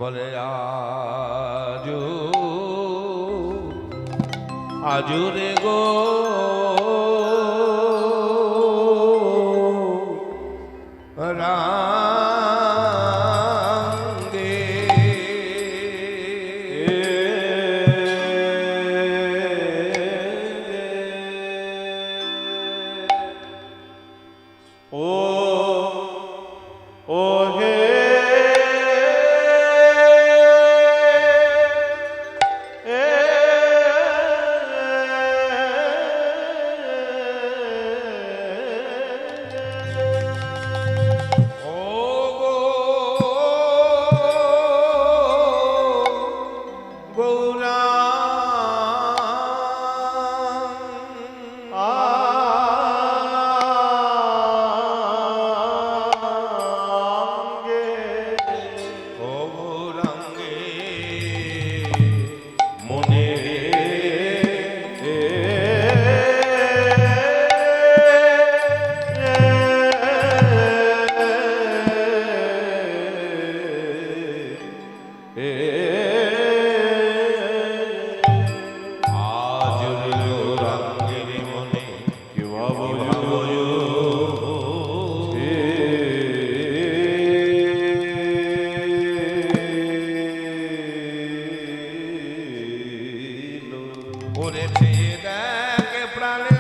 বলে আজুরে গো রাঙ্গে ও হে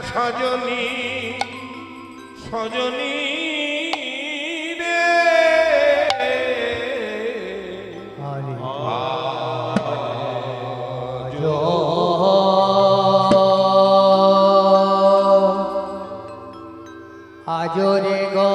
সজনী সজনী রে আজরে গো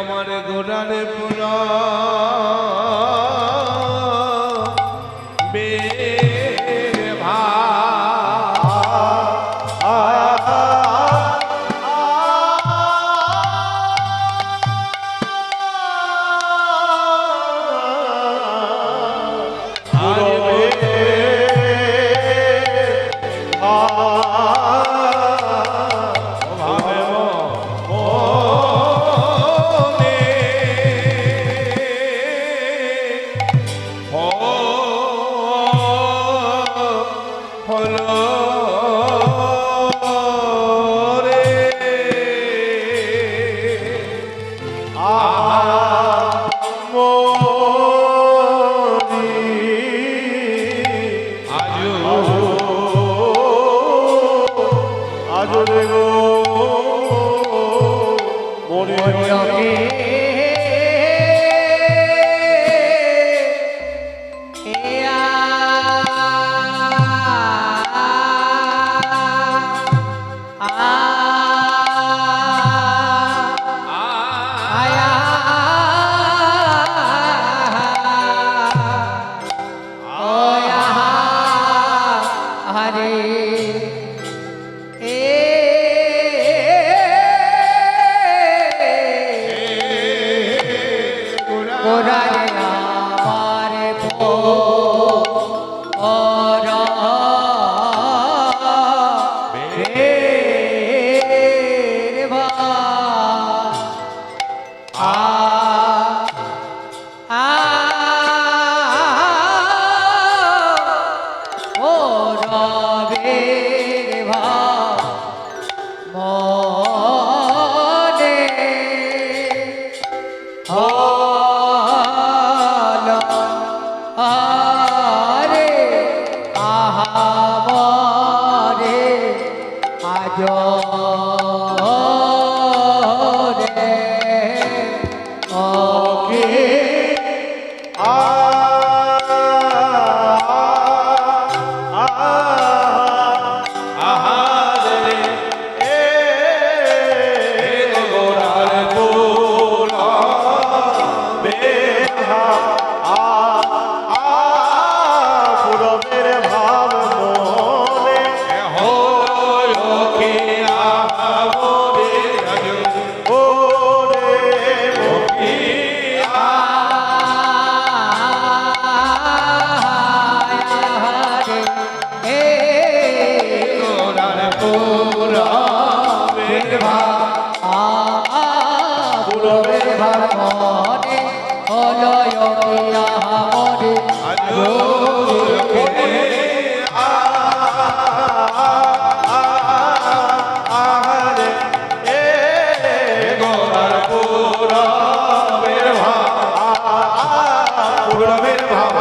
আমার গোড়ারে পুরা গৌরবের ভাব মনে হলো আরে আহামরে আজ রে ওকে আহারে গোরার পুরবের ভাব মনে হলো কে আহামরে আজ ওরে কি গোরার পুরবের আজ আহারে গোরার পুরবের ভাব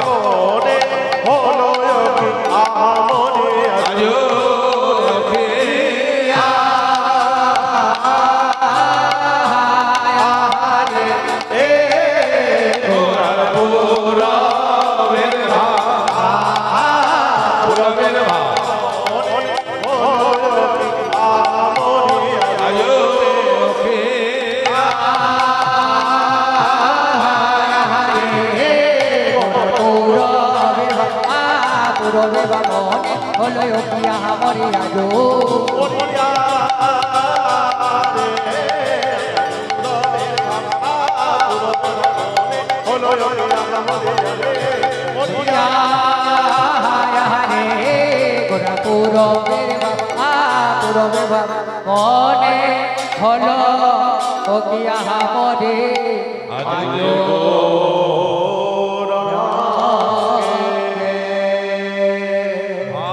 মনে হলো আহামরে আজ গোরার পুরবের ভাব আজ হলো পিয়া মরি আজো গোরা পুরবের মনে হলো ও পিয়া মরে আজ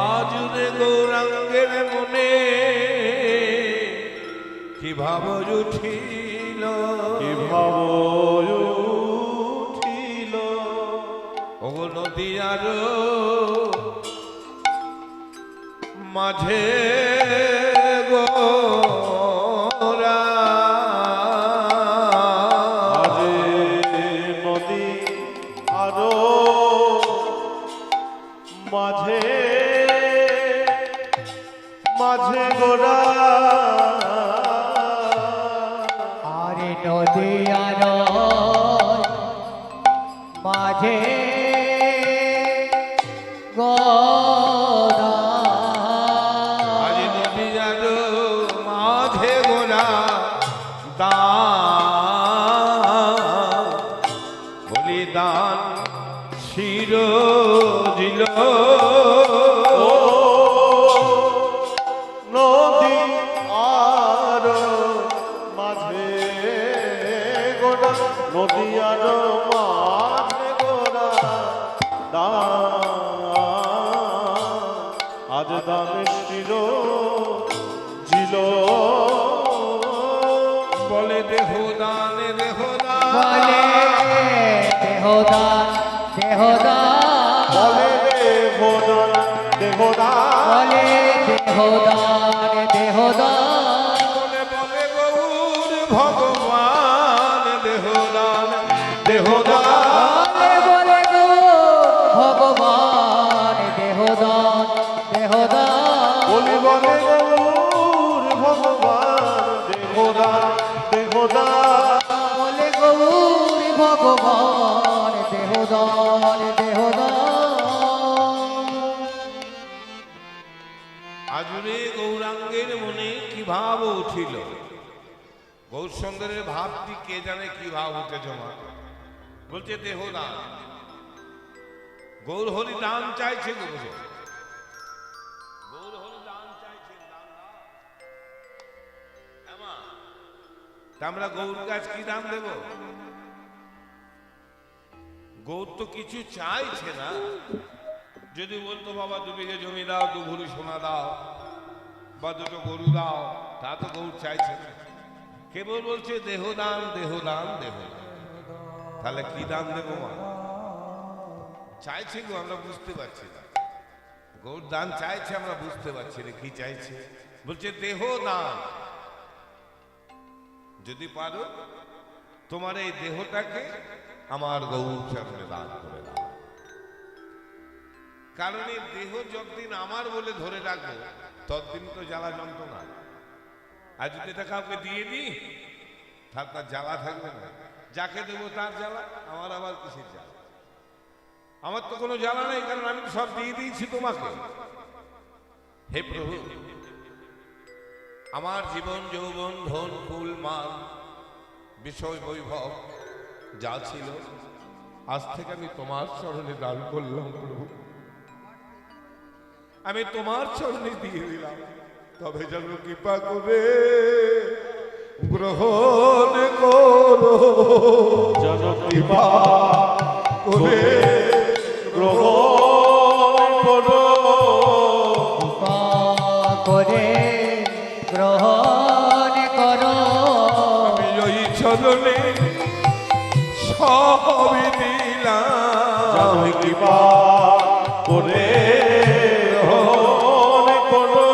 আজুরে গৌরাঙ্গের মনে কি ভাব উঠিল ও নদীয়ার মাঝে গোরা নদী আরো মাঝে মাঝে গোরা আরে নদিয়ার মাঝে গোরা আজ নদীয়ার মাঝে গোরা দান বলিদান শির দিল নদী আর মাঝে গোরা নদী আর মাঝে গোরা আজ দানে শির জিল বলে দেহদান দেহদান বলে দেহদান দেহদান বলে দেহদান দেহদান বলে দেহদান দেহদান বলে বলে গৌর ভগবান দেহদান দেহদান বলে বলে গো ভগবান দেহদান দেহদান বলি বলে গৌর ভগবান দেহদান দেহদান বলে গৌর ভগবান দেহদান দেহদান আজুরে গৌরাঙ্গের মনে কি ভাব উঠিল গৌরসুন্দরের ভাবটি কে জানে কি ভাব উঠেছে মা বলছে দেহদান গৌর হরি দান চাইছে গো বুঝে গৌর হরি দান চাইছে দান দাও। হ্যাঁ মা, তা আমরা গৌর গাছ কি দান দেব গৌর তো কিছু চাইছে না যদি বলতো বাবা 2 বিঘে জমি দাও, 2 ভরি সোনা দাও, বা 2টো গরু দাও, তা তো গৌর চাইছে না। কেবল বলছে দেহ দান, দেহ দান, দেহ দান। তাহলে কি দান দেবো মা? চাইছে গো, আমরা বুঝতে পারছি না। গৌর দান চাইছে, আমরা বুঝতে পারছি না কি চাইছে। বলছে দেহ দান, যদি পারো তোমার এই দেহটাকে আমার গৌর সামনে দান করে দাও। কারণ এই দেহ যতদিন আমার বলে ধরে রাখবো ততদিন তো জ্বালা যন্ত্রণা। আর যদি এটা কাউকে দিয়ে দিই তার তার জ্বালা থাকবে না। যাকে দেবো তার জ্বালা, আমার আবার কিসের জ্বালা? আমার তো কোনো জ্বালা নেই, কারণ আমি সব দিয়ে দিয়েছি তোমাকে। হে প্রভু, আমার জীবন যৌবন ধন ফুল মান বিষয় বৈভব যা ছিল আজ থেকে আমি তোমার চরণে দান করলাম প্রভু। আমি তোমার চরণে দিয়ে দিলাম, তবে যেন কৃপা করে গ্রহণ করো, যেন কৃপা করে গ্রহণ করো, কৃপা করে গ্রহণ করো। আমি ওই চরণে সবই দিলাম, যেন কৃপা করে গ্রহণ করো,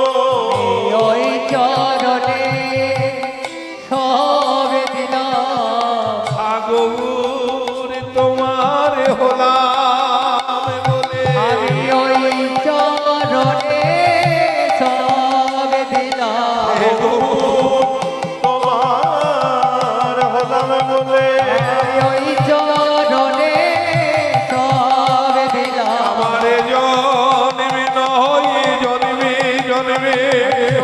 ওই চরণে সব দিলাম। গৌর তোমার হলাম বলে আমি ওই চরণে সব দিলাম। হে গৌর তোমার হলাম বলে আমি ওই চরণে সব দিলাম। আমার জন্মে নয় জন্মে জন্মে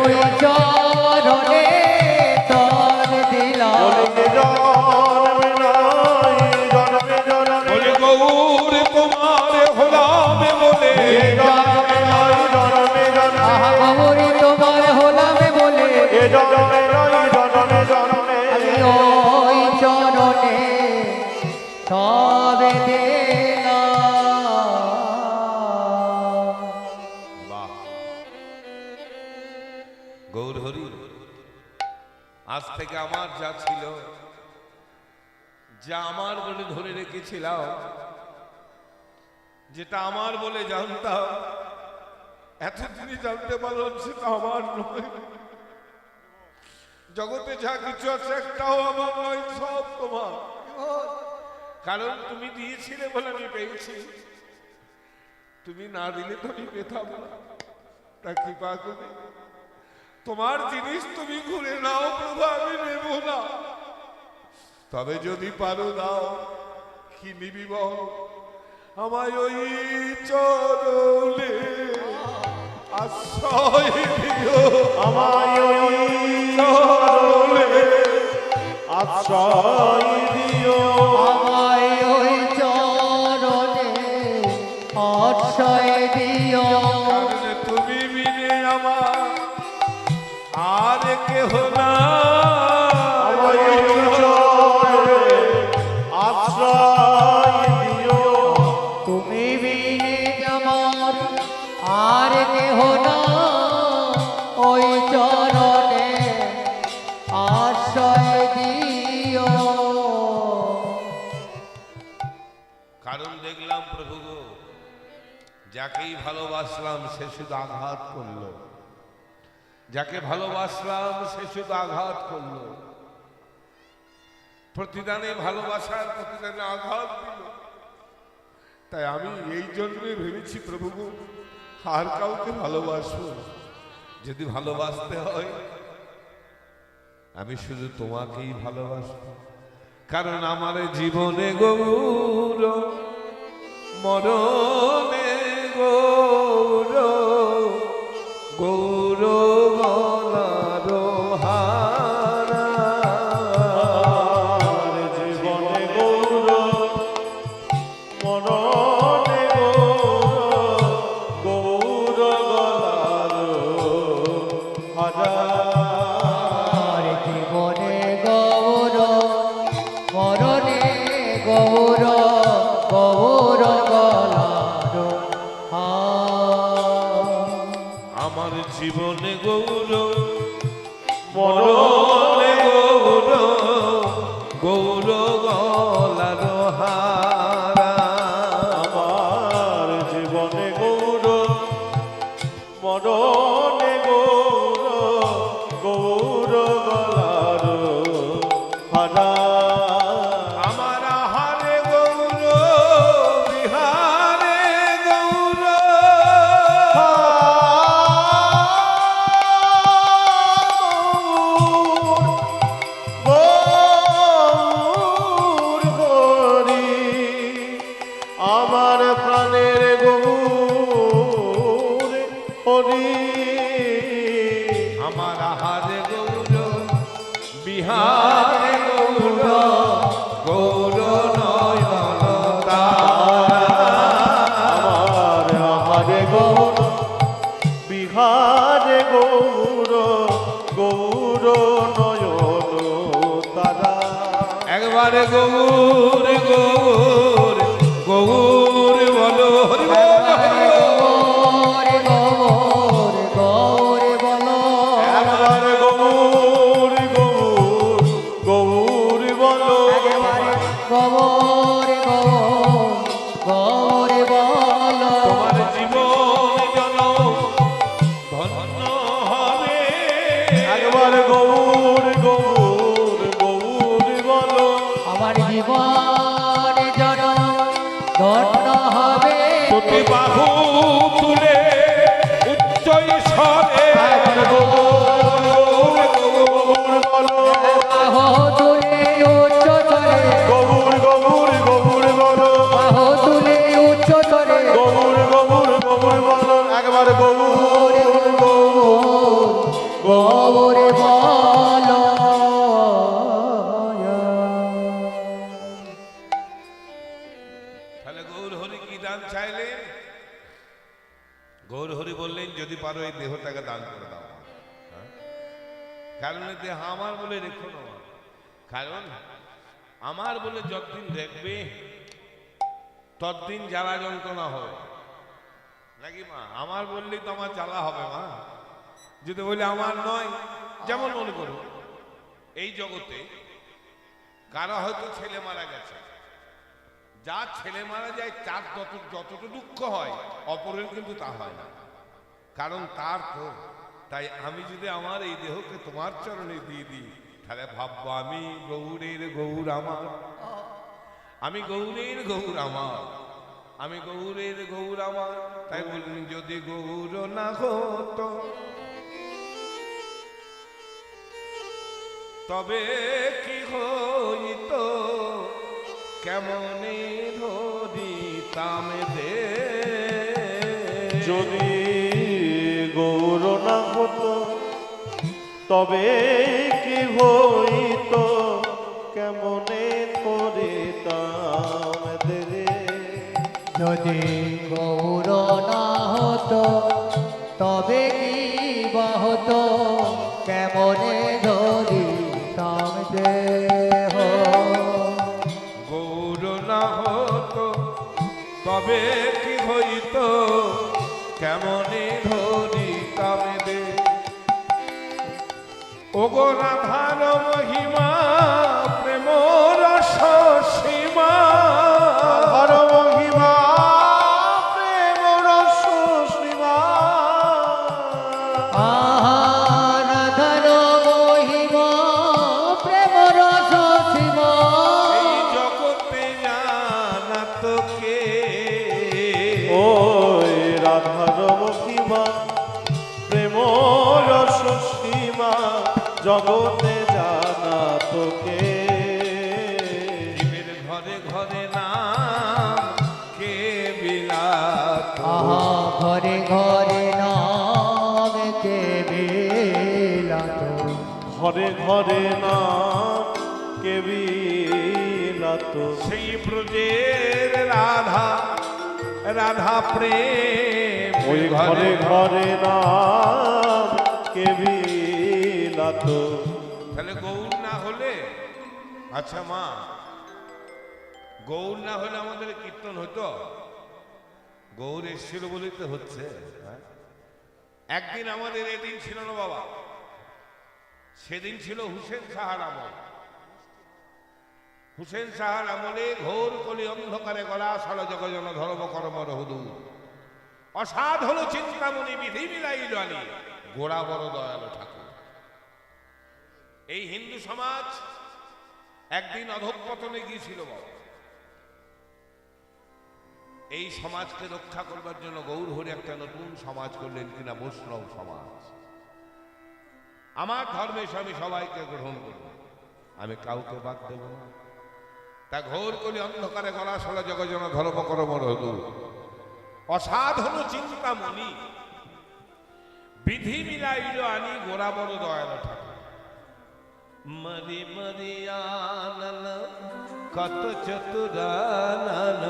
ওই চরণে সব দিলাম। বলিতে জন্মে নাই জন্মে জন্মে, বলে গৌর তোমার হলাম বলে জন্মে নাই জন্মে জন্মে, আহা গৌরী তোমার হলাম বলে এ জন্মে নাই জন্মে জন্মে, আমি ওই চরণে সব দিলাম। বাহ! গৌর হরি, আজ থেকে আমার যা ছিল, যা আমার বলে ধরে রেখেছিলাম, যেটা আমার বলে জানতাম, এতদিনই জানতে পারলাম সেটা আমার নয়। জগতে যা কিছু আছে একটাও আমার নয়, সব তোমার। কারণ তুমি দিয়েছিলে বলে আমি পেয়েছি, তুমি না দিলে তো আমি পেতাম না। তা কৃপা করে তোমার জিনিস তুমি ঘুরে নাও প্রভু, আমি নেব না। তবে যদি পারো দাও, কি নিবি বল? আমায় ওই চরণে আশ্রয় দিও, আমায় ওই চরণে আশ্রয় দিও, আমায় ওই চরণে আশ্রয় দিও। কারণ তুমি বিনে আমার আর কেহ না। আমায় ওই চরণে আশ্রয় দিও, তুমি বিনে আমার আর কেহ না। ওই চরণে আশ্রয় দিও। কারণ দেখলাম প্রভু গো, যাকেই ভালোবাসলাম সে শুধু আঘাত করলো, যাকে ভালোবাসলাম সে শুধু আঘাত করলো। প্রতিদানে ভালোবাসার প্রতিদানে আঘাত দিল। তাই আমি এই জন্যই ভেবেছি প্রভু গো, আর কাউকে ভালোবাসবো না। যদি ভালোবাসতে হয় আমি শুধু তোমাকেই ভালোবাসবো। কারণ আমার জীবনে গৌর, মরণে গৌর, গৌর গলার হারা। আর জীবনে গৌর, মরণে গৌর, গৌর গলার হারা। আর জীবনে গৌর, মরণে গৌর, গৌর গলার হার। আমার জীবনে গৌর মরণে গৌর গৌর গলার হারা আমার জীবনে গৌর মরণে গৌর গৌর গলার হারা আমার আহারে গৌর বিহারে গৌর গৌর হরি আমার প্রাণের গৌর হরি আমার আহারে গৌর বিহারে গৌর গৌর নয়ন তারা আমার আহারে গৌর বিহারে গৌর গৌর নয়ন তারা একবারে গৌর গৌর গৌর বলো হরি বল হরি বল। গৌরে বলো একবার গৌর গৌর গৌর বলো গৌরে গৌরে বলো তোমার জীবন যেন ধন্য হবে একবার গৌর গৌর গৌর বলো আমার জীবন জন ধন্য হবে দুটি বাহু তুলে উচ্চ স্বরে গৌর বলো বাহু তুলে উচ্চ করে গৌর গৌর গৌর বলো বাহু তুলে উচ্চ করে গৌর গৌর গৌর বলো একবার গৌর গৌরে বলো তাহলে গৌর হরি কি দান চাইলেন? গৌর হরি বললেন যদি পারো এই দেহটাকে দান করে দাও। হ্যাঁ? কারণ এই দেহ আমার বলে রেখো না, কারণ আমার বলে যতদিন দেখবে ততদিন জ্বালা যন্ত্রণা হবে নাকি মা? আমার বললেই তো আমার জ্বালা হবে মা। যদি বলে আমার নয়, যেমন মনে করো এই জগতে কারো হয়তো ছেলে মারা গেছে, যার ছেলে মারা যায় তার যতটুকু দুঃখ হয় অপরের কিন্তু তা হয় না, কারণ তার তো। তাই আমি যদি আমার এই দেহকে তোমার চরণে দিয়ে দিই তাহলে ভাববো আমি গৌরের গৌর আমার, আমি গৌরের গৌর আমার, আমি গৌরের গৌর আমার। তাই বললেন যদি গৌর না হতো তবে কি হইত, কেমনে ধরিতাম দে। যদি গৌর না হতো তবে কি হইত, কেমনে করিতাম দেরে। যদি গৌর না হতো তবে কি বা হতো, কেমনে ধরিতাম দেহ। গৌর না হতো তবে কি হইত, কেমনে ধরিতাম দে। ওগো রাধার মহিমা প্রেম রস সীমা, হর মহিমা প্রেম রস শ্রীমা। আরাধন মহিমা প্রেম রস সীমা। এই জগতে জানা তোকে ওই রাধার মহিমা প্রেম রস সীমা, জগতে জানা তোকে। জীবের ঘরে ঘরে নাম কে বিলাত, আহা ঘরে ঘরে নাম কে বিলাত। ঘরে ঘরে নাম কেবিলাত। সেই ব্রজের রাধা রাধা প্রেম ওই ঘরে ঘরে নাম কেবিলাত। তাহলে গৌর না হলে, আচ্ছা মা, গৌর না হলে আমাদের কীর্তন হতো? গৌর এসেছিল বলেই তো হচ্ছে। হ্যাঁ? একদিন আমাদের এদিন ছিল না বাবা, সেদিন ছিল হুসেন শাহর আমল। হুসেন শাহর আমলে ঘোর কলি অন্ধকারে গলা সল জগজন ধর্ম কর্ম রহুদু অসাধ হলো চিন্তামণি বিধি মিলাইল আলী গোড়া বড় দয়ালু ঠাকুর। এই হিন্দু সমাজ একদিন অধঃপতনে গিয়েছিল বাবা। এই সমাজকে রক্ষা করবার জন্য গৌরহরি একটা নতুন সমাজ করলেন কিনা, বৈষ্ণব সমাজ। আমার ধর্মে আমি সবাইকে গ্রহণ করব, আমি কাউকে বাদ দেব না। তা ঘোর কলি অন্ধকারে গলা সলা জগজন ধর্ম করম রদু অসাধন চিন্তামণি বিধি মিলাইল আনি গোড়া বড় দয়াল ঠাকুর। মরি মরিয়ানন কত চতুরানন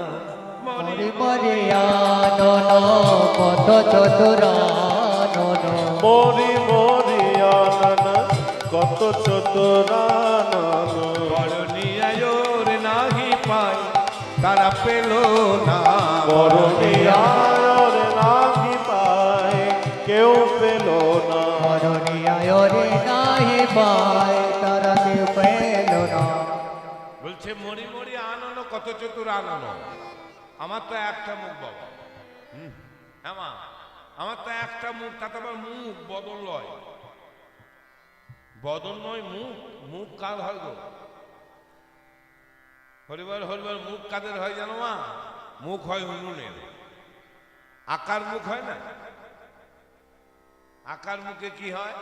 মরি মরিয়ানন কত চতুরানন মরি মরিয়ানন কত চতুরানন বড়নিয়ায়োর নাহি পাই তারা পেল না। বড়নিয়ার নাহি পায় কেউ পেল না। মরণিয়ায় রে নাহি পায় তারা কেউ পেল না। বলছে মরি মরি আনন কত চতুর আনন। আমার তো একটা মুখ বাবা, আমার তো একটা মুখ, তাতে আবার মুখ বদল নয়, বদল নয় মুখ। মুখ কার হয় গো? হরিবার হরিবার মুখ কাদের হয় জানো মা? মুখ হয় উনুনের। আকার মুখ হয় না? আকার মুখে কি হয়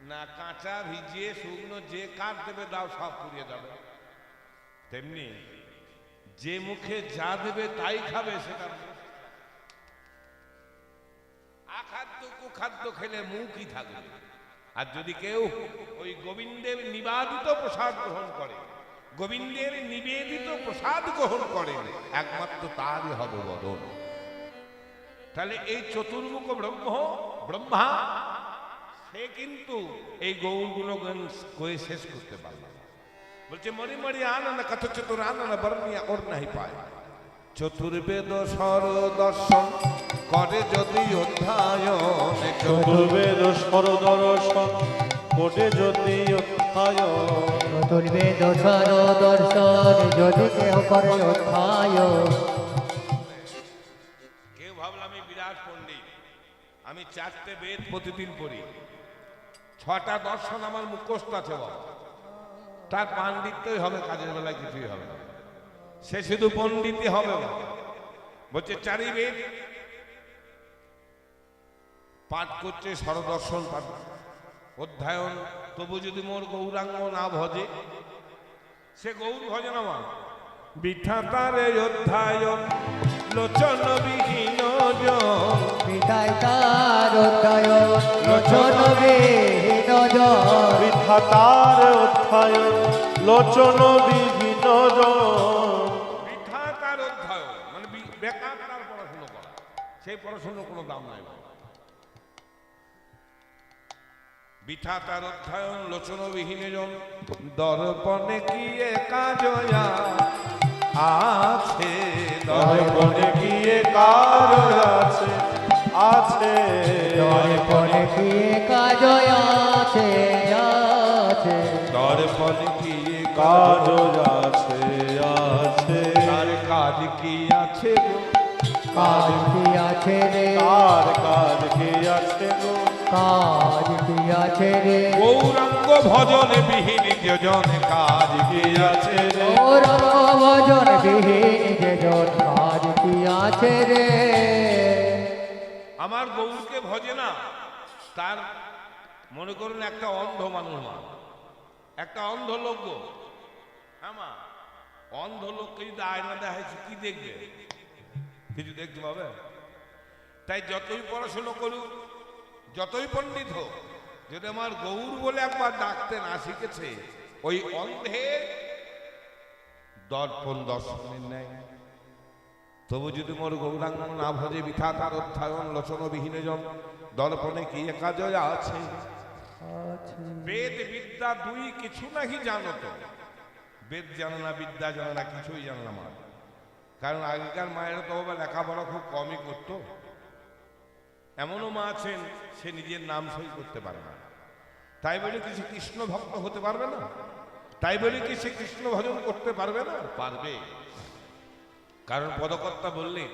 না, কাঁচা ভিজিয়ে শুকনো যে কাঠ দেবে দাও সব পুড়িয়ে যাবে। তেমনি যে মুখে যা দেবে তাই খাবে সেটা আখাদ্য কুখাদ্য খেলে মুখই থাকবে। আর যদি কেউ ওই গোবিন্দের নিবেদিত প্রসাদ গ্রহণ করে, গোবিন্দের নিবেদিত প্রসাদ গ্রহণ করে, একমাত্র তারই হবে বদন। তাহলে এই চতুর্মুখ ব্রহ্মা সে কিন্তু এই গৌরগুলো কয়ে শেষ করতে পারল না। বলছে মরি মরি আনন্দ কত চতুর আনন্দ বর্ণিয়া ওর নাহি পায়। চতুর্বেদ সর দর্শন করে যদি অধ্যায়ন, চতুর্বেদ স্বর দর্শন কোটে যদি অধ্যায়ন। চতুর্বেদ স্বর দর্শন যদি কেউ করে অধ্যায়ন। কেউ ভাবলাম আমি বিরাট পণ্ডিত, আমি 4টে বেদ প্রতিদিন পড়ি, 6টা দর্শন আমার মুখস্থ আছে বাবা, তার পাণ্ডিত্যই হবে, কাজের বেলায় কিছুই হবে না, সে শুধু পণ্ডিতই হবে না। বলছে 4 বেদ পাঠ করছে, স্বরদর্শন পাঠ অধ্যায়ন, তবু যদি মোর গৌরাঙ্গ না ভজে, সে গৌর ভজে না মা। বিঠাতারে অধ্যায়ন লোচন বিহীন জন, পিতায় তার অধ্যায়ন লোচন বিহীন জন। বিধাতার অধ্যায়ন লোচন বিহীন জন। বিঠাতার অধ্যায়ন মানে বেকার তার পড়াশুনো করা, সেই পড়াশুনোর কোনো দাম নাই। বিঠাতার অধ্যায়ন লোচন বিহীন জন, দর্পণে কি কাজয়া আছে, দর্পণে গিয়ে কাজ আছে আছে। দর্পণে কি কাজ আছে আছে। দর্পণে কি কাজ আছে আছে। তার কাজ কি আছে গো, কাজ কি আছে রে, তার কাজ কি আছে গো। কাজ কি আছে রে। গৌরাঙ্গ ভজনে বিহীন যোজন কাজ কি আছে রে। ওর ভজন বিহীন যে জন কাজ কি আছে রে। আমার গৌরকে ভজে না, তার মনে করুন একটা অন্ধ মানুষ, একটা অন্ধ লোক গো, হ্যাঁ মা, অন্ধ লোককে যদি আয়না দেখাইছে কি দেখবে? কিছু দেখতে পাবে? তাই যতই পড়াশুনো করুক, যতই পণ্ডিত হোক, যদি আমার গৌর বলে একবার ডাকতে না শিখেছে, ওই অন্ধের দর্পণ দর্শনের নেয়। তবু যদি মোর গৌরাঙ্গ না ভজে, বিথা তার অধ্যায়ন লোচন বিহীন জন, দর্পণে কি কাজ আছে। বেদ বিদ্যা দুই কিছু নাহি জানো তো, বেদ জানে না, বিদ্যা জানে না, কিছুই জানে না মা। কারণ আগেকার মায়েরা তো বাবা লেখাপড়া খুব কমই করতো, এমনও মা আছেন সে নিজের নাম সই করতে পারে না, তাই বলে কি সে কৃষ্ণ ভক্ত হতে পারবে না? তাই বলে কি সে কৃষ্ণ ভজন করতে পারবে না? পারবে। কারণ পদকর্তা বললেন,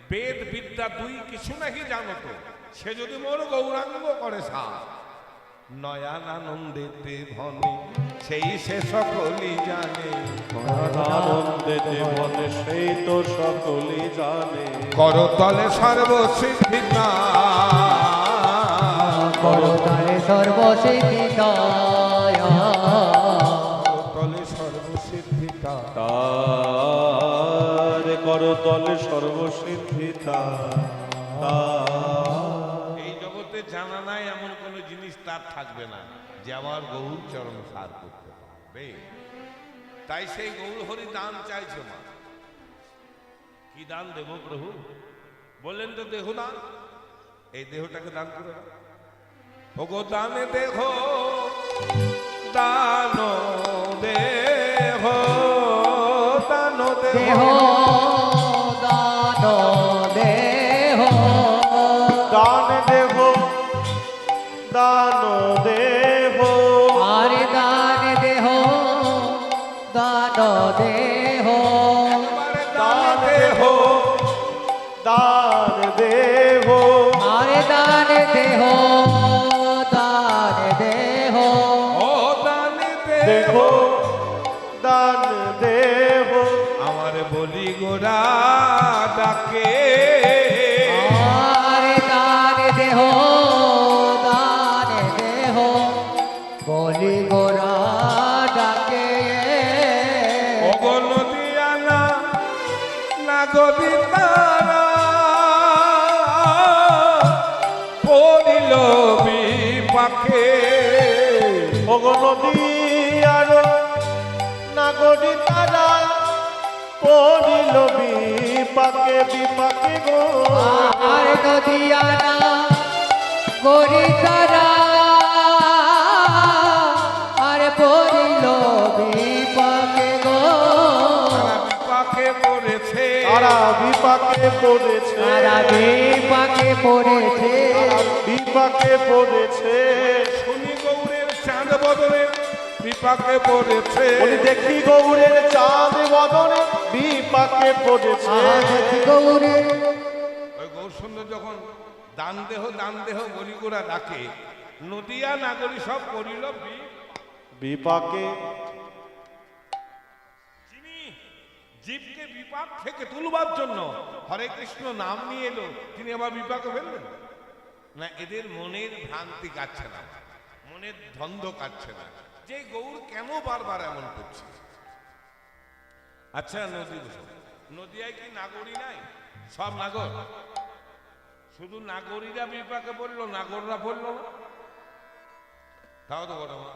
বেদ বিদ্যা দুই কিছু নাকি জানো তো, সে যদি মোর গৌরাঙ্গ করে সাথ, নয়ান আনন্দেতে ধনে সেই সে সকলই জানে। আনন্দেতে বলে সেই তো সকলেই জানে। করতলে সর্বসিদ্ধি করতলে সর্বসিদ্ধিদায়, করতলে সর্বসিদ্ধি তার করতলে সর্বসিদ্ধিতা। এই জগতে জানা নাই এমন কোন জিনিস তার থাকবে না যে আমার গৌর চরণ সার করতে পারবে। তাই সেই গৌর হরি দান চাইছে মা। কি দান দেব প্রভু? বললেন তো দেহ দান, এই দেহটাকে দান করে দাও। ওগো দানে দেহ, দান দেহ, দান দেহ দেহ, দান দেহ, দান দেহ, দান দেহ, আরে দান দেহ, দান দেহ, দান দেহ, দান দেহ, আরে দান দেহ, দান দেহ, ও দানে দেহ, দেহ, দান দেহ, আমার বলি গোরা ডাকে। আরে দান দেহ, দান দেহ, বলি গোরা ডাকে। ওগো নদিয়ানা নাগরি তারা পড়িল বিপাকে। ওগো নদী আর নাগরি তারা পড়িল বিপাকে বিপাকে গো। আর নদিয়ানা গরি তারা, আর পড়িল বিপাকে গো। তারা বিপাকে পড়েছে, তারা বিপাকে পড়েছে, তারা বিপাকে পড়েছে, বিপাকে পড়েছে। শুনি গৌরের চাঁদ বদলে বিপাকে পড়েছে। বলি দেখি গৌরের চাঁদ বদনে বিপাকে পড়েছে। আজ গৌরে ওই গৌর সুন্দর যখন দান দেহ গরিগুড়া ডাকে, নদিয়া নাগরী সব করিল বিপাকে যিনি জীবকে বিপাক থেকে তুলবার জন্য হরে কৃষ্ণ নাম নিয়ে এলো, তিনি আবার বিপাকে ফেললেন না? এদের মনের ভ্রান্তি কাটছে না, মনের দ্বন্দ্ব কাটছে না যে গৌর কেন বারবার এমন করছে। আচ্ছা নদিয়ায় কি নাগরী নাই? সব নাগর। শুধু নাগরীরা বিপাকে পড়লো, নাগররা পড়লো না? তাও তো ঘটনা।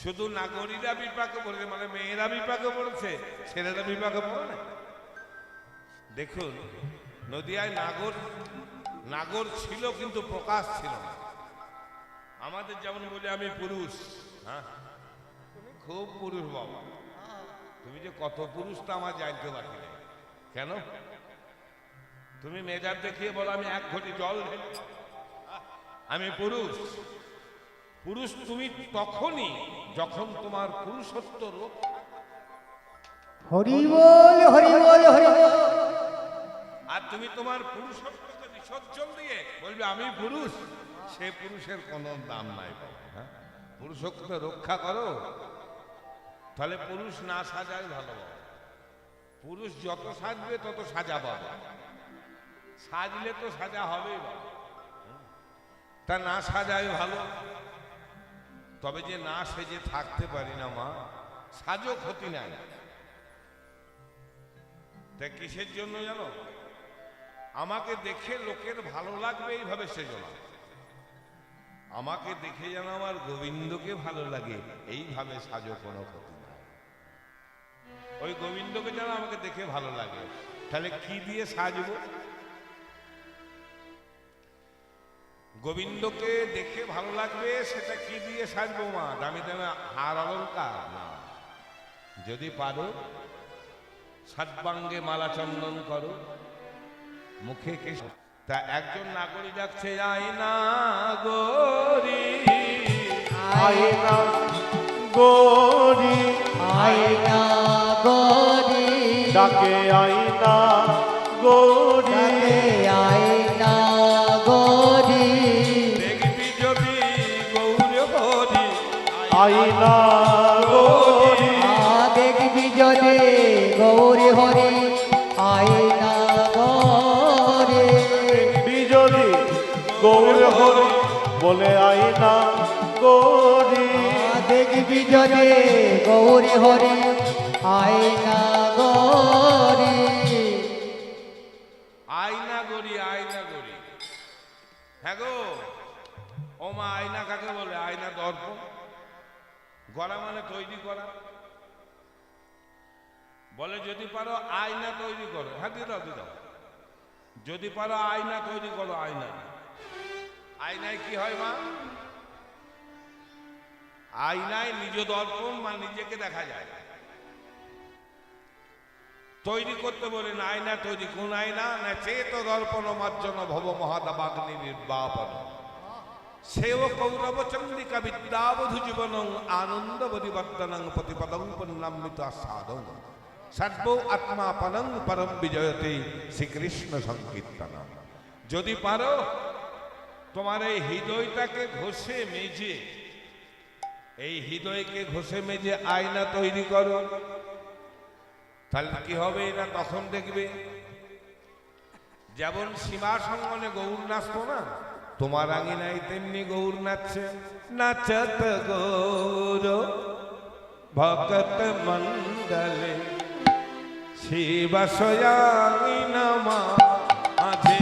শুধু নাগরীরা বিপাকে পড়েছে মানে মেয়েরা বিপাকে পড়েছে, ছেলেরা বিপাকে পড়ে না? দেখুন, নদিয়ায় নাগর ছিল কিন্তু প্রকাশ ছিল না। আমাদের যেমন বলি আমি পুরুষ, হ্যাঁ তুমি খুব পুরুষ বাবা, তুমি যে কত পুরুষ তা আমার জানতে বাকি নেই। কেন? তুমি মেজার দেখিয়ে বলো আমি এক ঘটি জল ঢেলি, আমি পুরুষ। পুরুষ তুমি তখনই যখন তোমার পুরুষত্ব রূপ। হরি বল, হরি বল, হরি বল। আর তুমি তোমার পুরুষত্বকে বিসর্জন দিয়ে বলবে আমি পুরুষ, সে পুরুষের কোনো দাম নাই বাবা। হ্যাঁ, পুরুষত্বকে রক্ষা করো, তাহলে পুরুষ না সাজাই ভালো বাবা। পুরুষ যত সাজবে তত সাজা পাবে, সাজলে তো সাজা হবেই বাবা। তা না সাজাই ভালো। তবে যে না সেজে থাকতে পারি না মা, সাজো ক্ষতি নাই। তা কিসের জন্য জানো? আমাকে দেখে লোকের ভালো লাগবে এইভাবে সেজো না। আমাকে দেখে যেন আমার গোবিন্দকে ভালো লাগে এইভাবে সাজো, কোনো ক্ষতি নাই। ওই গোবিন্দকে যেন আমাকে দেখে ভালো লাগে, তাহলে কি দিয়ে সাজবো? গোবিন্দকে দেখে ভালো লাগবে সেটা কি দিয়ে সাজবো মা? দামি দামি হার অলঙ্কার না। যদি পারো সর্বাঙ্গে মালা চন্দন করো, মুখে কেশ তা একজন নাগরিক ডাকছে আয়না গরি, আয়না গরি, আয়না গরি, ডাকে আয়না গরি, ডাকে আয়না গরি, দেখবি যদি গৌর হরি আয়না গরি, দেখবি যদি গৌরী হরি আয়না গরি, বিজলি গৌর হরি বলে আয়না গরি, দেখবি যদি গৌরী হরি আয়না গরি। আয়না গরি, আয়না গরি। হ্যাঁ গো, ও মা, আয়না কাকে বলে? আয়না দর্পণ। গড়া মানে তৈরি করা। বলে যদি পারো আয়না তৈরি করো। হ্যাঁ, দিয়ে দাও, দিয়ে দাও। যদি পারো আয়না তৈরি করো। আয়না, আয়নায় কি হয় মা? আয়নায় নিজ দর্পণ বা নিজেকে দেখা যায়। তৈরি করতে বলেন আয়না তৈরি। কোন আয়না? না চেত দর্পণ মার্জন ভব মহাদাবাগ্নি নির্বাপন সেও কৌরব চন্দ্রিকা বিদ্যাবধু জীবন আনন্দ পরিবর্তনং প্রতিপদং পুণ্যামৃত আস্বাদং সর্ব আত্মাপনং পরম বিজয়তে শ্রীকৃষ্ণ সংকীর্তন। যদি পারো তোমার এই হৃদয়টাকে ঘষে মেজে, এই হৃদয়কে ঘষে মেজে আয়না তৈরি করো, তাহলে কি হবে না? তখন দেখবে যেমন সীমা সঙ্গনে গৌর নাচতো না, তোমার আঙিনায় তেমনি গৌর নাচছে। নাচত গৌর ভকত মন্ডলে শিবাশয়াঙিনা মাঝে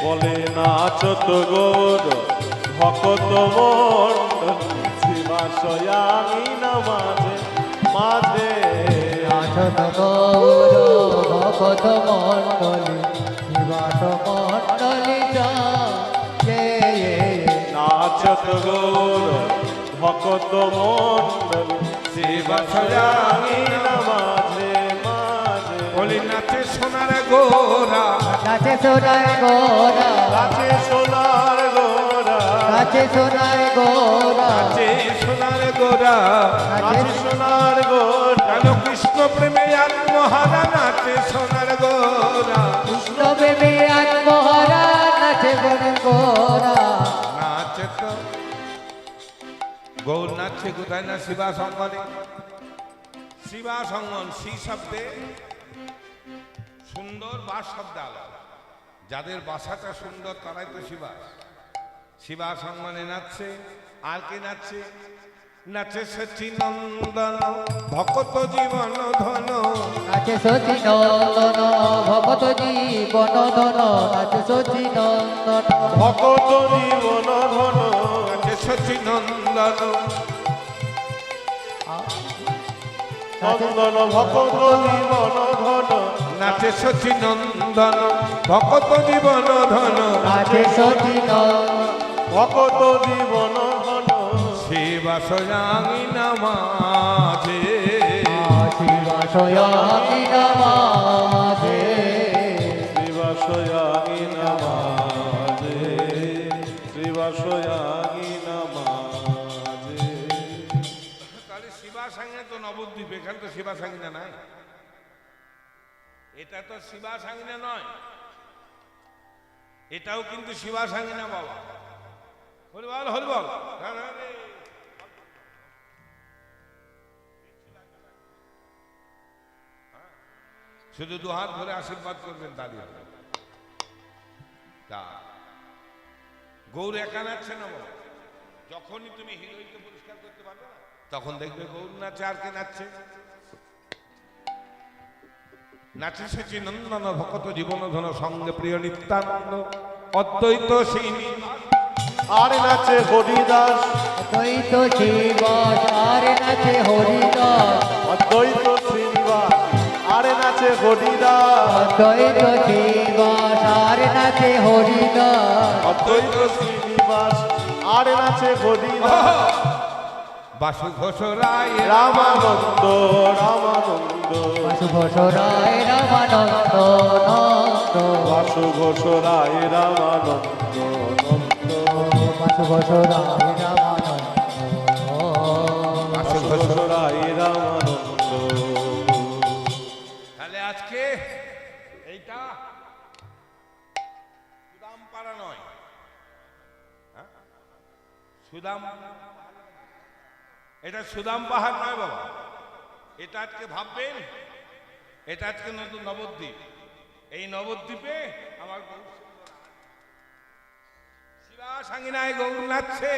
বলে নাচত গৌর ভকত মন্ডল শিবাশয়াঙিনা মাঝে মাঝে, নাচত গৌর ভকত মণ্ডলী নিবাস মণ্ডলী নাচত গৌর ভকত মন্ডল শিবাশয়াঙিনা মাঝে মাঝে, বলি নাচে সোনার গোরা, নাচে সোনার গোরা, নাচে সোনার গোরা, নাচে সোনার গোরা, নাচে সোনার গোরা, নাচে সোনার গোরা, কেন কৃষ্ণ প্রেমে আত্মহারা নাচে সোনার গোরা। কৃষ্ণ প্রেমে আত্মহারা নাচে সোনার গোরা। নাচে তো গৌর নাচছে কোথায়? না শিবা সঙ্গনে। শিবা সঙ্গন শ্রী শব্দে সুন্দর, বাস শব্দে আলাদা। যাদের বাসাটা সুন্দর তারাই তো শিবা। শিবা সঙ্গনে নাচছে। আর কে নাচছে? নাচে সচিনন্দন ভকত জীবন ধন, নাচে সচি নন্দন ভকত জীবন ধন, নাচে সচি নন্দন ভকত জীবন ধন, নাচে সচিনন্দন নন্দন ভকত জীবন ধন, নাচে সচিনন্দন ভকত জীবন ধন, নাচে সচি নন্দন ভকত জীবন ধন, শিবাশয়াঙিনা মাঝে শিবাশয়াঙিনা মাঝে, শিবাশয়াঙিনা মাঝে, শিবাশয়াঙিনা মাঝে। তাহলে শিবাসাঙ্গিনা তো নবদ্বীপ, এখানে তো শিবাসাঙ্গিনা নাই। এটা তো শিবাসাঙ্গিনা নয়, এটাও কিন্তু শিবাসাঙ্গিনা বাবা। হরিবল হরিবল। শুধু দু হাত ধরে আশীর্বাদ করবেন, দাঁড়িয়ে তা গৌর একা নাচছে না বাবা। যখনই তুমি হৃদয়কে পরিষ্কার করতে পারবে না, তখন দেখবে গৌর নাচে। আর কে নাচছে? নাচে সচি নন্দন ভকত জীবন ধন সঙ্গে প্রিয় নিত্যানন্দ অদ্বৈত শ্রীনি। আর নাচে হরিদাস, অদ্বৈত শিবাস আর নাচে হরিদাস, অদ্বৈত শ্রীনিবাস, আর নাচে হরিদাস, অদ্বৈত শিবাস আর নাচে হরিদাস, অদ্বৈত শ্রীনিবাস, আর নাচে হরিদাস, বাসু ঘোষ রায় রামানন্দ রামানন্দ, শুভ সরায় রামানন্দ নন্দ, বাসু ঘোষ রায় রামানন্দ নন্দ বাসু ঘোষ রায় রামানন্দ বাসু ঘোষ রায় রামানন্দ। তাহলে আজকে এইটা সুদাম পাড়া নয়, হ্যাঁ? সুদাম, এটা সুদাম পাহাড় নয় বাবা। এটা আজকে ভাববেন, এটা আজকে নতুন নবদ্বীপ। এই নবদ্বীপে আমার শিবা সাঙ্গিনায় গৌর নাচছে।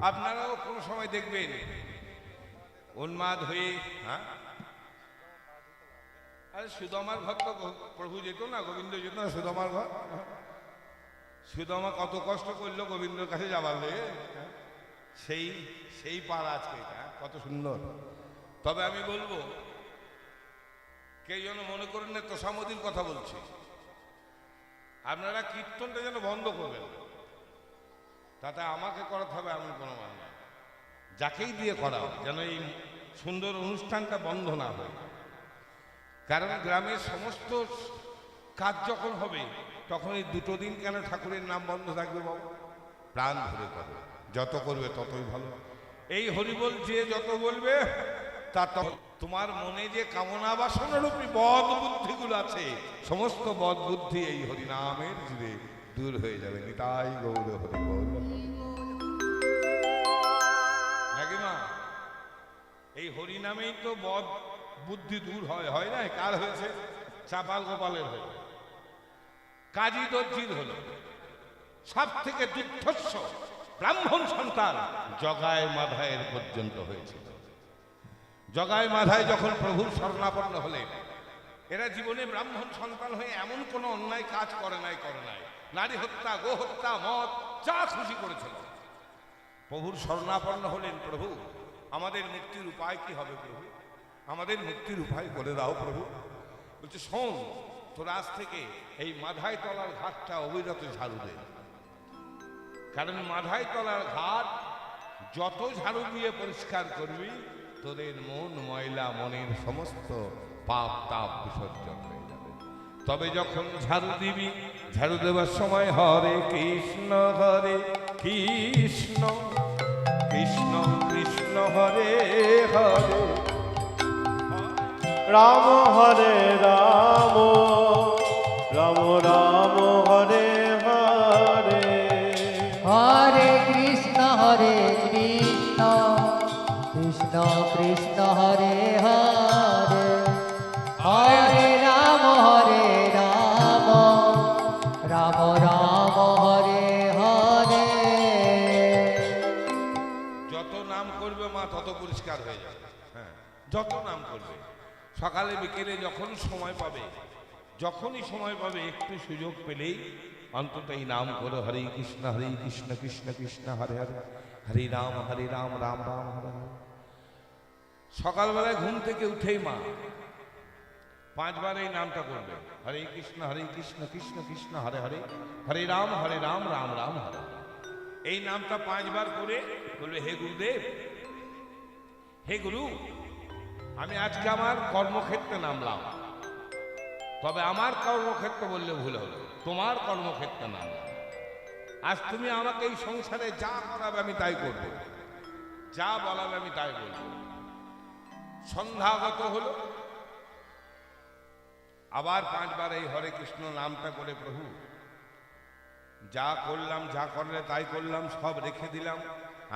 আপনারাও কোন সময় দেখবেন উন্মাদ হয়ে, হ্যাঁ, আরে সুদামার ঘর তো প্রভু যেত না, গোবিন্দ যেত না সুদামার ঘর। সুদামা কত কষ্ট করলো গোবিন্দর কাছে যাবার লেগে, সেই সেই পাড়া আজকে এটা, কত সুন্দর। তবে আমি বলবো, কেউ যেন মনে করেন না তোষামদির কথা বলছে। আপনারা কীর্তনটা যেন বন্ধ করবেন, তাতে আমাকে করাতে হবে এমন কোনো মানে নেই। যাকেই দিয়ে করাও যেন এই সুন্দর অনুষ্ঠানটা বন্ধ না হয়। কারণ গ্রামের সমস্ত কাজ যখন হবে তখন এই দুটো দিন কেন ঠাকুরের নাম বন্ধ থাকবে বাবু? প্রাণ ধরে করবে, যত করবে ততই ভালো। এই হরিবল যে যত বলবে তা তোমার মনে যে কামনা বাসনারূপী বদ বুদ্ধিগুলো আছে, সমস্ত বদ বুদ্ধি এই হরিনামের জুড়ে দূর হয়ে যাবে। নিতাই গৌর হরিবল। নাকি মা? এই হরিনামেই তো বদ বুদ্ধি দূর হয়, হয় না? কার হয়েছে? চাপাল গোপালের হলো, কাজী দর্জির হলো, সব থেকে দুর্ধর্ষ ব্রাহ্মণ সন্তান জগায় মাধায়ের পর্যন্ত হয়েছিল। জগায় মাধায় যখন প্রভুর শরণাপন্ন হলেন, এরা জীবনে ব্রাহ্মণ সন্তান হয়ে এমন কোনো অন্যায় কাজ করে নাই। নারী হত্যা, গো হত্যা, মদ, যা খুশি করেছিল। প্রভুর শরণাপন্ন হলেন, প্রভু আমাদের মুক্তির উপায় কি হবে? প্রভু আমাদের মুক্তির উপায় করে দাও প্রভু। বলছে, শোন, তোর আজ থেকে এই মাধাই তলার ঘাটটা অবিরত ঝাড়ু দে। কারণ মাধাই তলার ঘাট যত ঝাড়ু দিয়ে পরিষ্কার করবি, তোদের মন ময়লা, মনের সমস্ত পাপ তাপ বিসর্জন হয়ে যাবে। তবে যখন ঝাড়ু দিবি, ঝাড়ু দেওয়ার সময় হরে কৃষ্ণ কৃষ্ণ কৃষ্ণ কৃষ্ণ হরে হরে, রাম হরে রাম রাম রাম হরে হরে, হরে কৃষ্ণ কৃষ্ণ কৃষ্ণ হরে হরে, হরে রাম রাম রাম হরে হরে। যত নাম করবে মা তত পরিষ্কার হয়ে যাবে। হ্যাঁ, যত নাম করবে, সকালে বিকেলে যখনই সময় পাবে, একটু সুযোগ পেলেই অন্তত এই নাম করো, হরে কৃষ্ণ কৃষ্ণ কৃষ্ণ হরে হরে, হরে রাম রাম রাম হরে হরে। সকালবেলায় ঘুম থেকে উঠেই মা 5 বার এই নামটা করবে, হরে কৃষ্ণ কৃষ্ণ কৃষ্ণ হরে হরে, হরে রাম রাম রাম হরে হরে। এই নামটা 5 বার করে বলবে, হে গুরুদেব, হে গুরু, আমি আজকে আমার কর্মক্ষেত্রে নামলাম। তবে আমার কর্মক্ষেত্র বললে ভুল হলো, তোমার কর্মক্ষেত্রে নামলাম। আজ তুমি আমাকে এই সংসারে যা করাবে আমি তাই করব, যা বলাবে আমি তাই বলব। সন্ধ্যাগত হলো, আবার 5 বার এই হরে কৃষ্ণ নামটা করে, প্রভু যা করলাম, যা করলে তাই করলাম, সব রেখে দিলাম,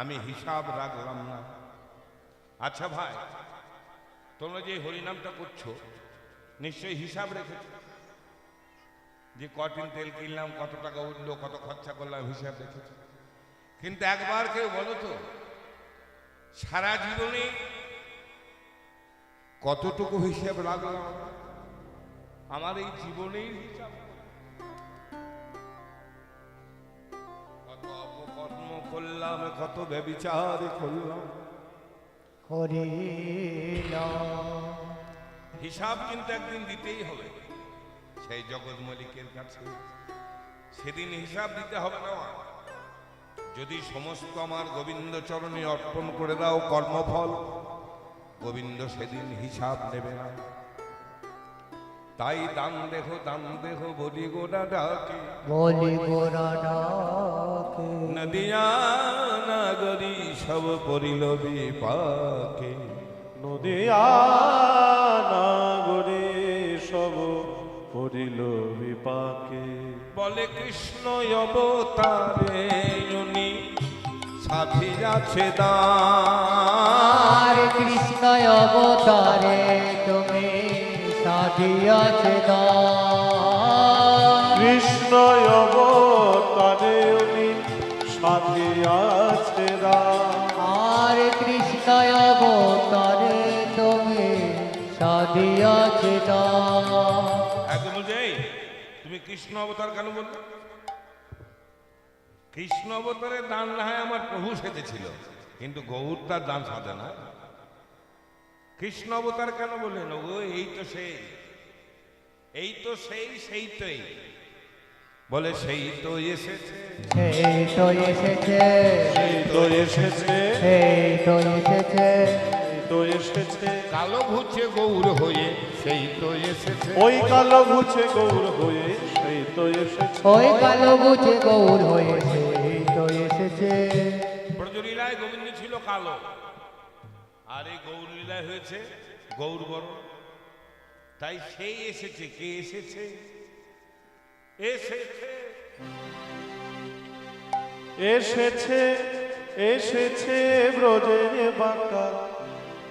আমি হিসাব রাখলাম না। আচ্ছা ভাই, তোমরা যে হরিনামটা করছো নিশ্চয়ই হিসাব রেখেছো, যে কটিন তেল কিনলাম, কত টাকা উঠলো, কত খরচা করলাম, হিসাব রেখেছো। কিন্তু একবার কেউ বলো তো, সারা জীবনে কতটুকু হিসাব রাখলাম? আমার এই জীবনেই হিসাব। কত অপকর্ম করলাম, কত ব্যভিচার করলাম, হিসাব কিন্তু একদিন দিতেই হবে সেই জগৎ মালিকের কাছে। সেদিন হিসাব দিতে হবে না। যদি সমস্ত আমার গোবিন্দ চরণে অর্পণ করে দাও কর্মফল, গোবিন্দ সেদিন হিসাব নেবে না। তাই দান দেহ বলি গোড়া ডাকে বলি গোরা ডাকে নদিয়া নাগরী সব পরিল বিপাকে নদিয়া নাগরে সব পড়িল বিপাকে বলে কৃষ্ণ অবতারে উনি সাধিয়াছে দান আর কৃষ্ণ অবতারে তুমি সাধিয়াছে দান কৃষ্ণ অবতারে উনি সাধিয়াছে দান আর কৃষ্ণ অবতারে তুমি সাধিয়াছে দান একদম যাই তুমি কৃষ্ণ অবতার কেন বললে? কৃষ্ণ অবতারের দান না হয় আমার প্রভু সেজেছিল, কিন্তু গৌর তার দান সাজে না। কৃষ্ণ অবতার কেন বললেন? ও এই তো সেই, এই তো সেই তো এই বলে সেই তো এসেছে, সেই তো এসেছে এই তো এসেছে সেই তো এসেছে এই তো এসেছে কালো ঘুরছে গৌর হয়ে সেই তো এসেছে। ওই কালো ঘুছে গৌর হয়ে সেই তো এসেছে ওই কালো বুঝে গৌর হয়ে সেই তো এসেছে ব্রজলীলায় গোবিন্দ ছিল কালো, আর এই গৌর লীলায় হয়েছে গৌর বড়। তাই সেই এসেছে। কে এসেছে? এসেছে এসেছে এসেছে ব্রজের বাঁকা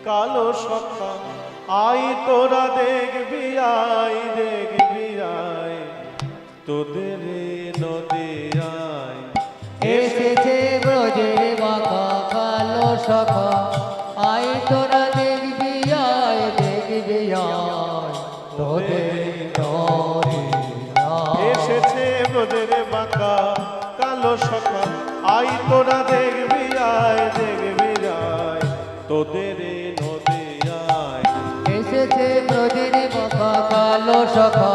কালো সখা আই তোরা দেখবি আয় তোদের নদী আয় এসেছে ব্রজের বাঁকা কালো সখা আয় তোরা দেখবি আয় তোদের নদী আয়। এসেছে ব্রজের বাঁকা কালো সখা আই তোরা দেখবি আয় তোদের নদী আয় এসেছে ব্রজের বাঁকা কালো সখা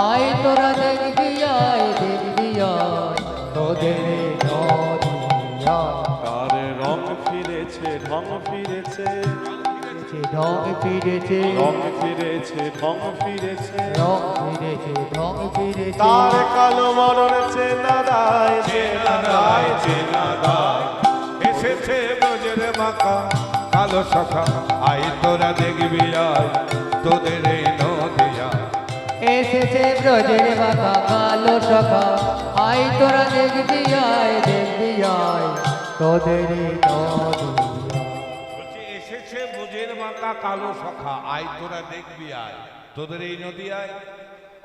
আয় তোরা দেখবি আয় তোদের নদী আয়। কার রং ফিরেছে ঢং ফিরেছে ঢং ফিরেছে রং ফিরেছে ঢং ফিরেছে রং ফিরেছে ঢং ফিরেছে তার কালো মরণ চেনা দায় এসেছে ব্রজের বাঁকা কালো সখা আই তোরা দেখবি আয় তোদের এই নদী আয়। এসেছে ব্রজের বাঁকা কালো সখা আয় তোরা দেখবি আয় তোদের নদী আয়। বলছে এসেছে ব্রজের বাঁকা কালো সখা আয় তোরা দেখবি আয় তোদের এই নদী আয়।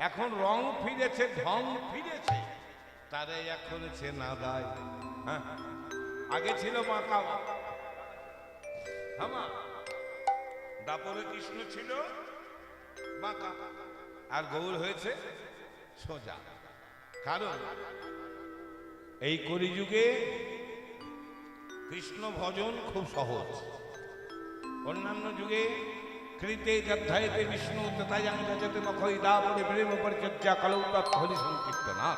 এখন রং ফিরেছে ঢং ফিরেছে, তারে এখন সে না দায়। হ্যাঁ, আগে ছিল বাঁকা হামা, দাপরে কৃষ্ণ ছিল বাঁকা, আর গৌর হয়েছে সোজা। কারণ এই কলিযুগে কৃষ্ণ ভজন খুব সহজ। অন্যান্য যুগে কৃতে অধ্যায়তে বিষ্ণু তথায়াং যজতে মখই দাপরে প্রেম পরিচর্যা কলৌতৎ হরি সংকীর্তনা।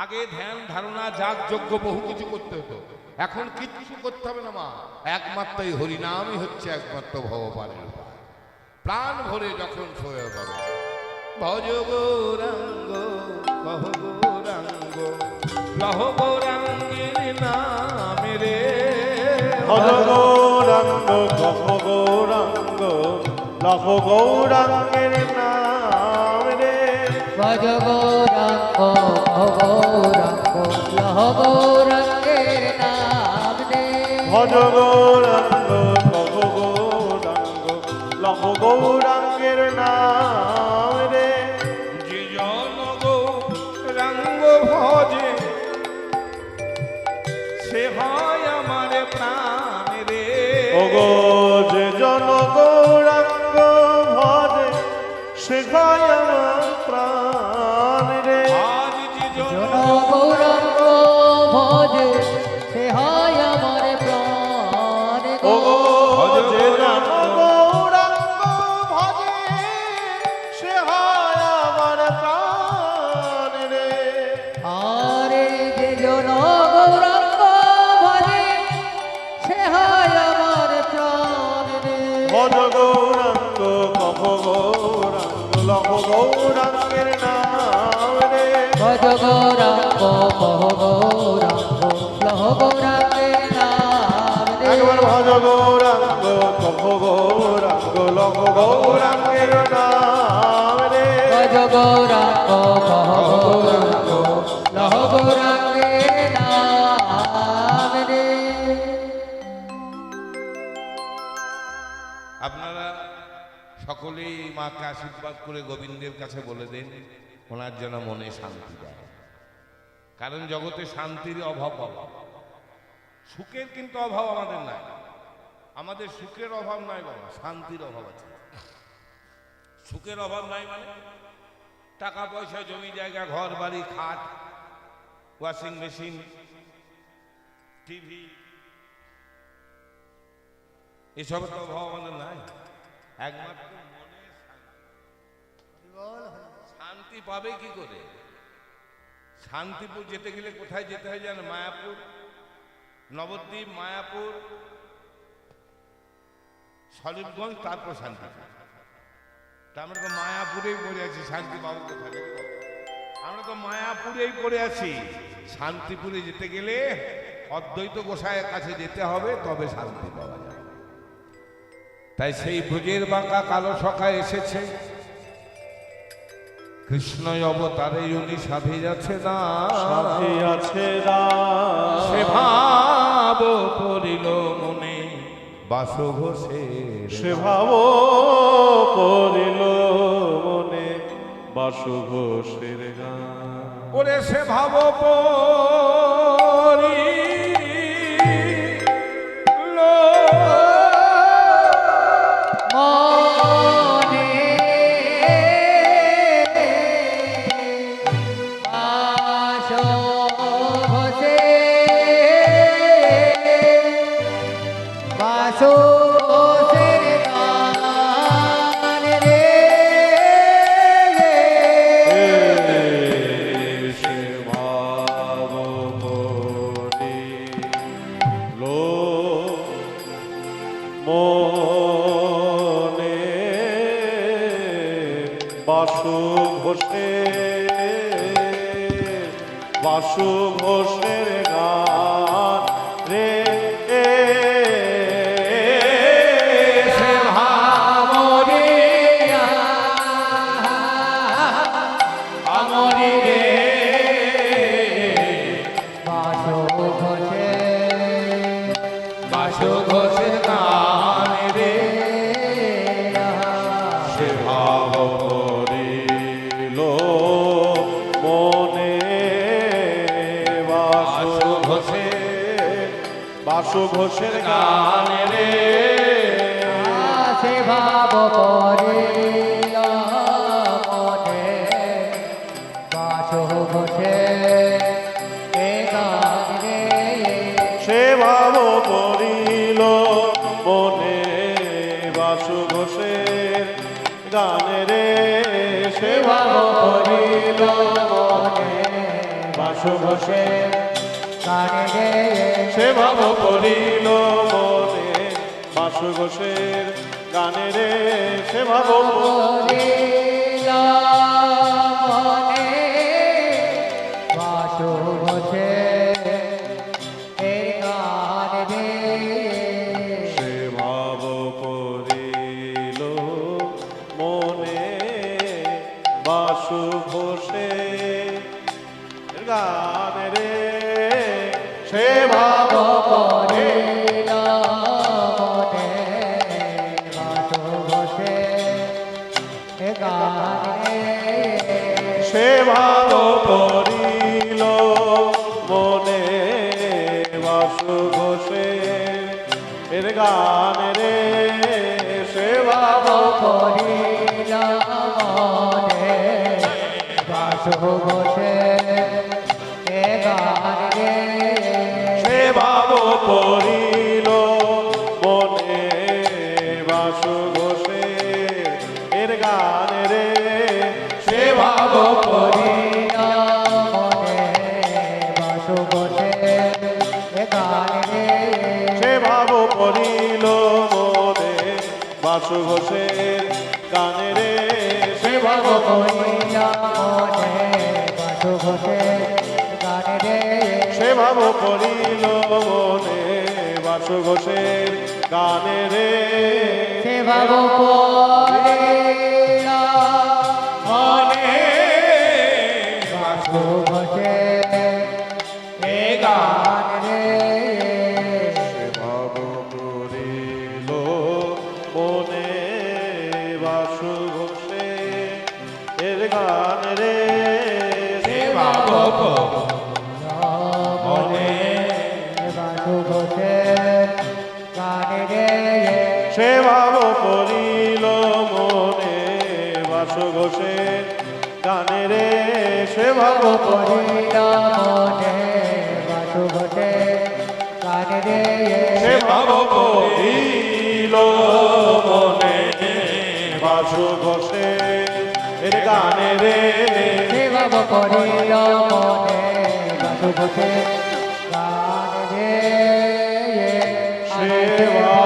আগে ধ্যান ধারণা যাগ যজ্ঞ বহু কিছু করতে হতো, এখন কিচ্ছু করতে হবে না মা, একমাত্র এই হরিনামই হচ্ছে একমাত্র ভগবানের উপায়। প্রাণ ভরে যখন শোয়ে পাবে ভজ গৌরাঙ্গ কহ গৌরাঙ্গ লহ গৌরাঙ্গের নামে রে ভজ গৌরাঙ্গ কহ গৌরাঙ্গ লহ গৌরাঙ্গের নাম রে ভজ গৌরাঙ্গ গৌরাঙ্গ লহ গৌরাঙ্গের নাম রে ভজ গৌরাঙ্গ কহ গৌরাঙ্গ লহ গৌরাঙ্গের নাম রে যে জন গৌরাঙ্গ ভজে সে হয় আমার প্রাণ রে ওগো যে জন গৌরাঙ্গ ভজে সে গায় আমার প্রাণ রে আজ যে জন জন গৌরাঙ্গ ভজে সে হয় আমার প্রাণ গো। ওগো যে জন গৌরাঙ্গ ভজে সে হয় আমার প্রাণ রে আরে যে জন গৌরাঙ্গ ভজে সে হয় আমার প্রাণ রে ভজ গৌরাঙ্গ কহ গৌরাঙ্গ লহ কহ গৌরাঙ্গ লহ গৌরাঙ্গে নাম রে একবার ভজ গৌরাঙ্গ কহ গৌরাঙ্গ লহ গৌরাঙ্গের নাম রে ভজ গৌরাঙ্গ কহ গৌরাঙ্গ লহ গৌরাঙ্গে নাম রে। আপনারা সকলেই মাকে আশীর্বাদ করে গোবিন্দের কাছে বলে দেন ওনার যেন মনে শান্তি দেয়, কারণ জগতে শান্তির অভাব বাবা, সুখের কিন্তু অভাব আমাদের নাই, আমাদের সুখের অভাব নাই বাবা, শান্তির অভাব আছে। সুখের অভাব নাই মানে টাকা পয়সা জমি জায়গা ঘর বাড়ি খাট ওয়াশিং মেশিন টিভি এসবের তো অভাব আমাদের নাই, একমাত্র মনে শান্তি পাবে কি করে? শান্তিপুর যেতে গেলে কোথায় যেতে হয় জানেন? মায়াপুর, নবদ্বীপ, মায়াপুর, শরীফগঞ্জ, তারপর শান্তিপুর। তা আমরা তো মায়াপুরেই পড়ে আছি, শান্তি পাবো কোথায়? আমরা তো মায়াপুরেই পড়ে আছি, শান্তিপুরে যেতে গেলে অদ্বৈত গোসাইয়ের কাছে যেতে হবে, তবে শান্তি পাওয়া যাবে। তাই সেই ভুজের বাঁকা কালো সখায় এসেছে, কৃষ্ণ অবতারে উনি সাধে যাচ্ছে না, সাথে আছে রাম সে ভাব পড়িল মনে বাস ঘোষে, সে ভাব পড়িল মনে বাসু ঘোষের গান ওরে সে ভাব পড়িল মনে বাসো ঘোষে বাসো ঘোষের গান রে সে ভাব পড়িল মনে বাসু ঘোষে বাসু ঘোষের গান রে সে ভাবরে আমরি রে বাসো ঘোষে বাস ঘোষের গান রে সে ভাব পড়িল মনে বাসু ঘোষে বাসু ঘোষের গান রে সে ভাব পড়িল মনে বাসো ঘোষে এ গান রে সে ভাব পড়িল মনে বাসু ঘোষের গান রে সে ভাব পড়িল মনে বাসু ঘোষের গান রে সে ভাব পড়িল মনে বাসু ঘোষের গানে রে সে ভাব পড়িল মনে বাসো ঘোষে এ গান রে সে ভাব পড়িল মনে বাসু ঘোষের গান রে সে ভাব পড়িল মনে বাসো ঘোষে এ গান রে সে ভাব পড়িল মনে বাসু ঘোষের এর গান রে সে ভাব পড়িল মনে বাসো ঘোষে এ গান রে সে ভাব পড়িল মনে বাসু ঘোষের এর গান রে সে ভাব পড়িল মনে বাসো ঘোষে এ গান রে সে ভাব পড়িল মনে বাসু ঘোষের গান রে সে ভাব পড়িল মনে বাসো ঘোষে গান সে ভাব করিল মনে বাসু ঘোষের গানে রে সে ভাব করিল মনে বাসু ঘোষে এ গান গান রে সে ভাব করিল মনে বাসু ঘোষের এর গান রে সে ভাব মনে বাসু ঘোষে গান রে সে ভাব করিল মনে বাসু ঘোষের গানে রে সে ভাব করিল মনে বাসু ঘোষে গান রে সে ভাব করিল মনে বাসু ঘোষের গানে রে সে ভাব করিল মনে বাসু ঘোষে গান রে সে ভাব